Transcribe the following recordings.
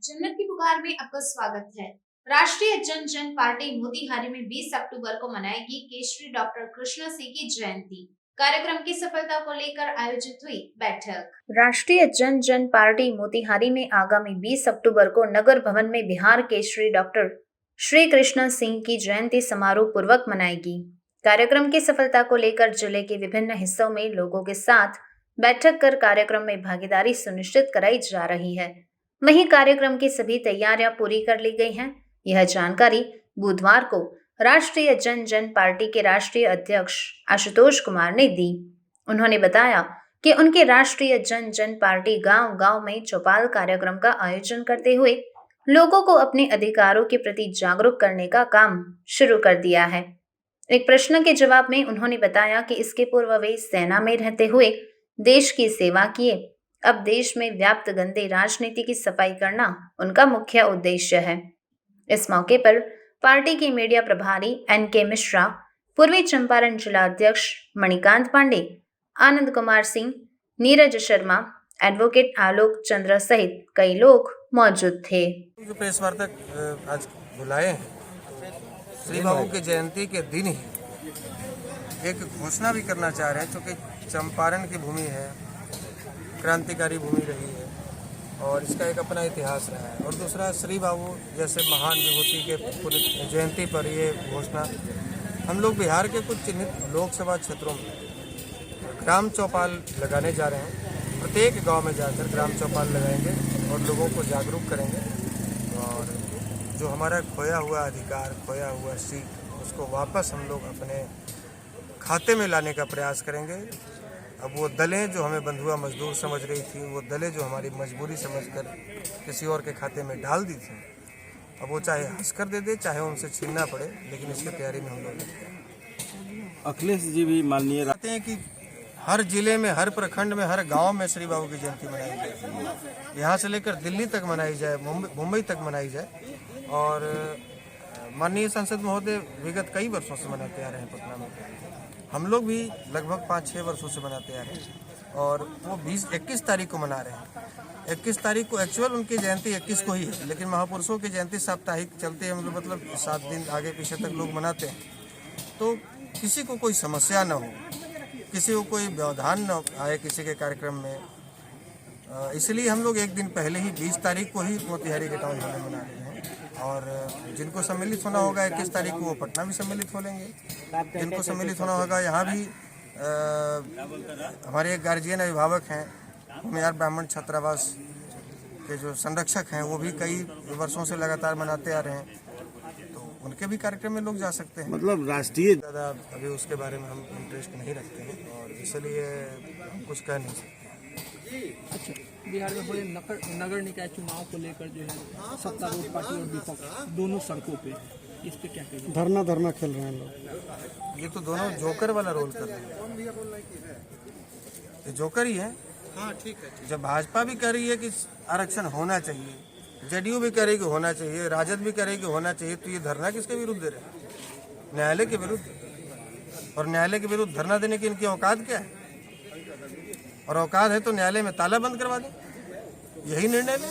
जन्नत की पुकार में आपका स्वागत है। राष्ट्रीय जन पार्टी मोतिहारी में 20 अक्टूबर को मनाएगी केशरी डॉक्टर कृष्णा सिंह की जयंती। कार्यक्रम की सफलता को लेकर आयोजित हुई बैठक। राष्ट्रीय जन पार्टी मोतिहारी में आगामी 20 अक्टूबर को नगर भवन में बिहार केशरी डॉक्टर श्री कृष्णा सिंह की जयंती समारोह पूर्वक मनाएगी। कार्यक्रम की सफलता को लेकर जिले के विभिन्न हिस्सों में लोगों के साथ बैठक कर कार्यक्रम में भागीदारी सुनिश्चित कराई जा रही है। वहीं कार्यक्रम की सभी तैयारियां पूरी कर ली गई हैं। यह जानकारी बुधवार को राष्ट्रीय जन पार्टी के राष्ट्रीय अध्यक्ष आशुतोष कुमार ने दी। उन्होंने बताया कि उनके राष्ट्रीय जन पार्टी गांव-गांव में चौपाल कार्यक्रम का आयोजन करते हुए लोगों को अपने अधिकारों के प्रति जागरूक करने का काम शुरू कर दिया है। एक प्रश्न के जवाब में उन्होंने बताया कि इसके पूर्व वे सेना में रहते हुए देश की सेवा किए। अब देश में व्याप्त गंदे राजनीति की सफाई करना उनका मुख्य उद्देश्य है। इस मौके पर पार्टी के मीडिया प्रभारी NK मिश्रा, पूर्वी चंपारण जिला अध्यक्ष मणिकांत पांडे, आनंद कुमार सिंह, नीरज शर्मा, एडवोकेट आलोक चंद्र सहित कई लोग मौजूद थे। जो प्रेस वार्ता आज बुलाए हैं, श्री बाबू की जयंती के दिन ही एक घोषणा भी करना चाह रहे हैं, क्योंकि चंपारण की भूमि है, क्रांतिकारी भूमि रही है और इसका एक अपना इतिहास रहा है। और दूसरा, श्री बाबू जैसे महान विभूति के पूरी जयंती पर ये घोषणा हम लोग बिहार के कुछ चिन्हित लोकसभा क्षेत्रों में ग्राम चौपाल लगाने जा रहे हैं। प्रत्येक गांव में जाकर ग्राम चौपाल लगाएंगे और लोगों को जागरूक करेंगे और जो हमारा खोया हुआ अधिकार, खोया हुआ सीट, उसको वापस हम लोग अपने खाते में लाने का प्रयास करेंगे। अब वो दलें जो हमें बंधुआ मजदूर समझ रही थी, वो दलें जो हमारी मजबूरी समझकर किसी और के खाते में डाल दी थी, अब वो चाहे हंस कर दे दे, चाहे उनसे छीनना पड़े, लेकिन इसकी तैयारी में हम लोग अखिलेश जी भी माननीय चाहते हैं कि हर जिले में, हर प्रखंड में, हर गांव में श्री बाबू की जयंती मनाई जाए। यहाँ से लेकर दिल्ली तक मनाई जाए, मुंबई तक मनाई जाए। और माननीय सांसद महोदय विगत कई वर्षों से मनाते आ रहे हैं पटना में। हम लोग भी लगभग 5-6 वर्षों से मनाते आ रहे हैं और वो 21 तारीख को मना रहे हैं। 21 तारीख को एक्चुअल उनकी जयंती 21 को ही है, लेकिन महापुरुषों की जयंती साप्ताहिक चलती है, मतलब 7 दिन आगे पीछे तक लोग मनाते हैं। तो किसी को कोई समस्या न हो, किसी को कोई व्यवधान न आए किसी के कार्यक्रम में, इसलिए हम लोग एक दिन पहले ही 20 तारीख को ही मोतिहारी के टाउन हॉल में मना रहे हैं। और जिनको सम्मिलित होना होगा 21 तारीख को वो पटना भी सम्मिलित हो लेंगे। जिनको सम्मिलित होना होगा यहाँ भी हमारे एक गार्जियन अभिभावक हैं, भूमिहार ब्राह्मण छात्रावास के जो संरक्षक हैं, वो भी कई वर्षों से लगातार मनाते आ रहे हैं, तो उनके भी कार्यक्रम में लोग जा सकते हैं। मतलब राष्ट्रीय ज़्यादा अभी उसके बारे में हम इंटरेस्ट नहीं रखते हैं और इसलिए हम कुछ कह नहीं सकते। अच्छा, बिहार में बड़े नगर निकाय चुनाव को लेकर जो है सत्तारूढ़ पार्टी और विपक्ष दोनों सड़कों पे, इस पे क्या कहेंगे? धरना खेल रहे हैं लोग। ये तो दोनों जोकर वाला रोल कर रहे हैं, ये जोकर ही है। हाँ, ठीक है। जब भाजपा भी कह रही है कि आरक्षण होना चाहिए, JDU भी कह रही है कि होना चाहिए, राजद भी कह रही है कि होना चाहिए, तो ये धरना किसके विरुद्ध दे रहे हैं? न्यायालय के विरुद्ध। और न्यायालय के विरुद्ध धरना देने की इनकी औकात क्या है? और औकात है तो न्यायालय में ताला बंद करवा दें, यही निर्णय लें।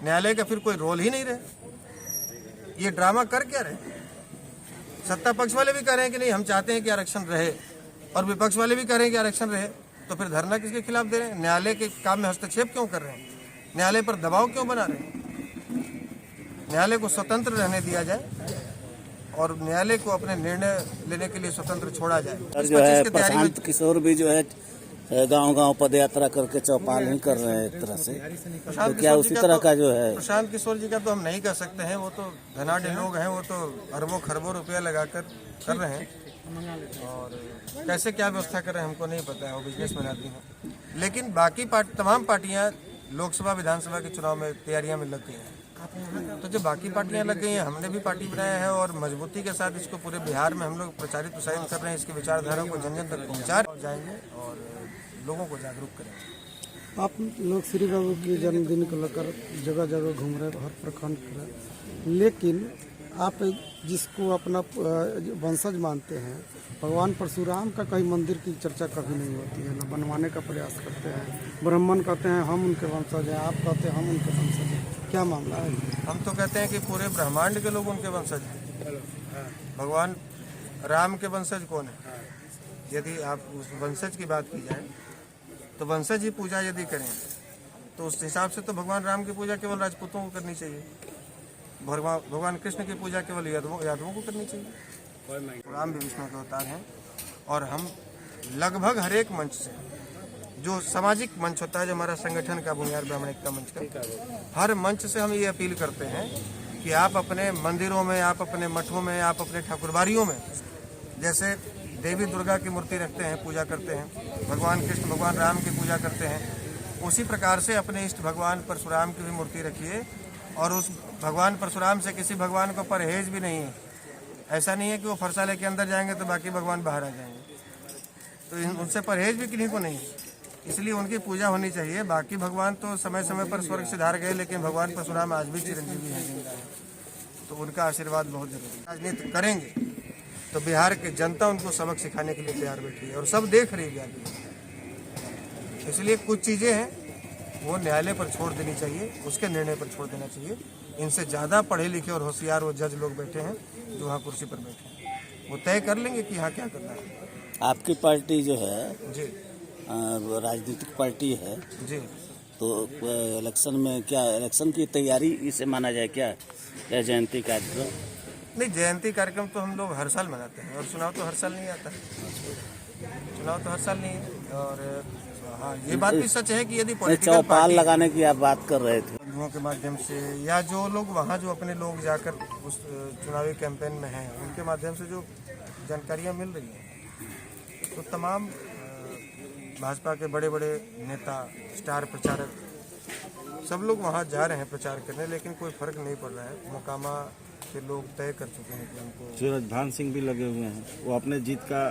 न्यायालय का फिर कोई रोल ही नहीं रहे। ये ड्रामा कर क्या रहे? सत्ता पक्ष वाले भी कह रहे हैं कि नहीं, हम चाहते हैं कि आरक्षण रहे, और विपक्ष वाले भी कह रहे हैं कि आरक्षण रहे, तो फिर धरना किसके खिलाफ दे रहे हैं? न्यायालय के काम में हस्तक्षेप क्यों कर रहे हैं? न्यायालय पर दबाव क्यों बना रहे हैं? न्यायालय को स्वतंत्र रहने दिया जाए और न्यायालय को अपने निर्णय लेने के लिए स्वतंत्र छोड़ा जाए। जो है प्रशांत किशोर भी जो है गांव-गांव पद यात्रा करके चौपाल नहीं कर रहे हैं एक तरह से, तो क्या उसी तरह का जो है? प्रशांत किशोर जी का तो हम नहीं कह सकते हैं, वो तो धनाढ़ लोग हैं, वो तो अरबों खरबों रुपया लगाकर कर रहे हैं और कैसे क्या व्यवस्था कर रहे हैं हमको नहीं पता है, वो बिजनेसमैन आदमी हैं। लेकिन बाकी तमाम पार्टियां लोकसभा विधानसभा के चुनाव में तैयारियां में लग गई हैं। तो जब बाकी पार्टियां लग गई हैं, हमने भी पार्टी बनाया है और मजबूती के साथ इसको पूरे बिहार में हम लोग प्रसारित कर रहे हैं। इसकी विचारधारा को जन जन तक पहुँचा जाएंगे और लोगों को जागरूक करेंगे। आप लोग श्री बाबू के जन्मदिन को लेकर जगह जगह घूम रहे, हर प्रखंड कर, लेकिन आप जिसको अपना वंशज मानते हैं, भगवान परशुराम का कहीं मंदिर की चर्चा कभी नहीं होती है, न बनवाने का प्रयास करते हैं। ब्राह्मण कहते हैं हम उनके वंशज हैं, आप कहते हैं हम उनके वंशज हैं। क्या मामला है? हम तो कहते हैं कि पूरे ब्रह्मांड के लोग उनके वंशज हैं। भगवान राम के वंशज कौन है? यदि आप उस वंशज की बात की जाए तो वंशज ही पूजा यदि करें तो उस हिसाब से तो भगवान राम की पूजा केवल राजपूतों को करनी चाहिए, भगवान कृष्ण की पूजा केवल यादवों को करनी चाहिए। राम भी विष्णु के अवतार हैं और हम लगभग हर एक मंच से, जो सामाजिक मंच होता है, जो हमारा संगठन का बुनियाद ब्राह्मण एकता मंच का, हर मंच से हम ये अपील करते हैं कि आप अपने मंदिरों में, आप अपने मठों में, आप अपने ठाकुरबाड़ियों में जैसे देवी दुर्गा की मूर्ति रखते हैं, पूजा करते हैं, भगवान कृष्ण भगवान राम की पूजा करते हैं, उसी प्रकार से अपने इष्ट भगवान परशुराम की भी मूर्ति रखिए। और उस भगवान परशुराम से किसी भगवान को परहेज भी नहीं है। ऐसा नहीं है कि वो फरसाले के अंदर जाएंगे तो बाकी भगवान बाहर आ जाएंगे, तो उनसे परहेज भी किन्हीं को नहीं है, इसलिए उनकी पूजा होनी चाहिए। बाकी भगवान तो समय समय पर स्वर्ग से धार गए, लेकिन भगवान परशुराम आज भी चिरंजीवी हैं, तो उनका आशीर्वाद बहुत जरूरी है। राजनीति करेंगे तो बिहार की जनता उनको सबक सिखाने के लिए तैयार बैठी है और सब देख रही है। इसलिए कुछ चीज़ें हैं वो न्यायालय पर छोड़ देनी चाहिए, उसके निर्णय पर छोड़ देना चाहिए। इनसे ज़्यादा पढ़े लिखे और होशियार वो जज लोग बैठे हैं जो वहाँ कुर्सी पर बैठे हैं, वो तय कर लेंगे कि यहाँ क्या करना है। आपकी पार्टी जो है जी राजनीतिक पार्टी है, जी तो इलेक्शन में क्या, इलेक्शन की तैयारी इसे माना जाए क्या, या जयंती कार्यक्रम? नहीं, जयंती कार्यक्रम तो हम लोग हर साल मनाते हैं और चुनाव तो हर साल नहीं आता, चुनाव तो हर साल नहीं है। और हाँ, ये बात भी सच है कि यदि चौपाल लगाने की आप बात कर रहे थे, बंधुओं के माध्यम से या जो लोग वहाँ जो अपने लोग जाकर उस चुनावी कैंपेन में हैं उनके माध्यम से जो जानकारियाँ मिल रही हैं, तो तमाम भाजपा के बड़े बड़े नेता, स्टार प्रचारक सब लोग वहाँ जा रहे हैं प्रचार करने, लेकिन कोई फर्क नहीं पड़ रहा है। मोकामा के लोग तय कर चुके हैं कि उनको। सूरजभान सिंह भी लगे हुए हैं, वो अपने जीत का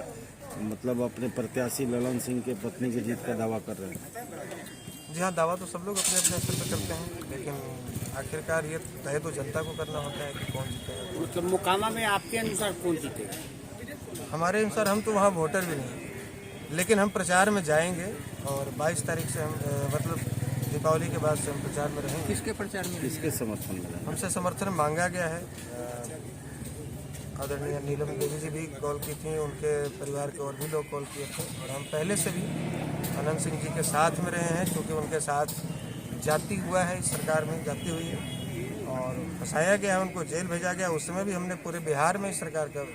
मतलब अपने प्रत्याशी ललन सिंह के पत्नी की जीत का दावा कर रहे हैं। जी हाँ, दावा तो सब लोग अपने अपने स्तर पर करते हैं, लेकिन आखिरकार ये तय तो जनता को करना होता है कि कौन जीतेगा। मतलब मोकामा में आपके अनुसार कौन जीतेगा? हमारे अनुसार हम तो वहाँ वोटर भी नहीं, लेकिन हम प्रचार में जाएंगे और 22 तारीख से हम मतलब दीपावली के बाद से हम प्रचार में रहेंगे। किसके प्रचार में, किसके समर्थन में? हमसे समर्थन मांगा गया है। आदरणीय नीलम देवी जी भी कॉल की थी, उनके परिवार के और भी लोग कॉल किए थे, और हम पहले से भी अनंत सिंह जी के साथ में रहे हैं, क्योंकि उनके साथ जाति हुआ है, इस सरकार में जाति हुई है और फंसाया गया है, उनको जेल भेजा गया। उस समय भी हमने पूरे बिहार में इस सरकार का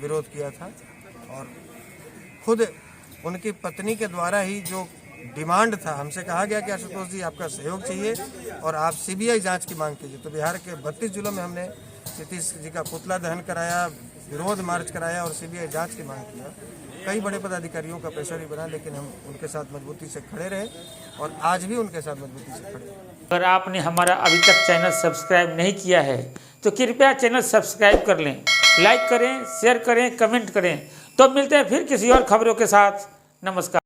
विरोध किया था और खुद उनकी पत्नी के द्वारा ही जो डिमांड था, हमसे कहा गया कि आशुतोष जी आपका सहयोग चाहिए और आप सीबीआई जांच की मांग कीजिए। तो बिहार के 32 जिलों में हमने नीतीश जी का पुतला दहन कराया, विरोध मार्च कराया और सीबीआई जांच की मांग किया। कई बड़े पदाधिकारियों का प्रेशर भी बना, लेकिन हम उनके साथ मजबूती से खड़े रहे और आज भी उनके साथ मजबूती से खड़े हैं। अगर आपने हमारा अभी तक चैनल सब्सक्राइब नहीं किया है तो कृपया चैनल सब्सक्राइब कर लें, लाइक करें, शेयर करें, कमेंट करें। तो मिलते हैं फिर किसी और खबरों के साथ। नमस्कार।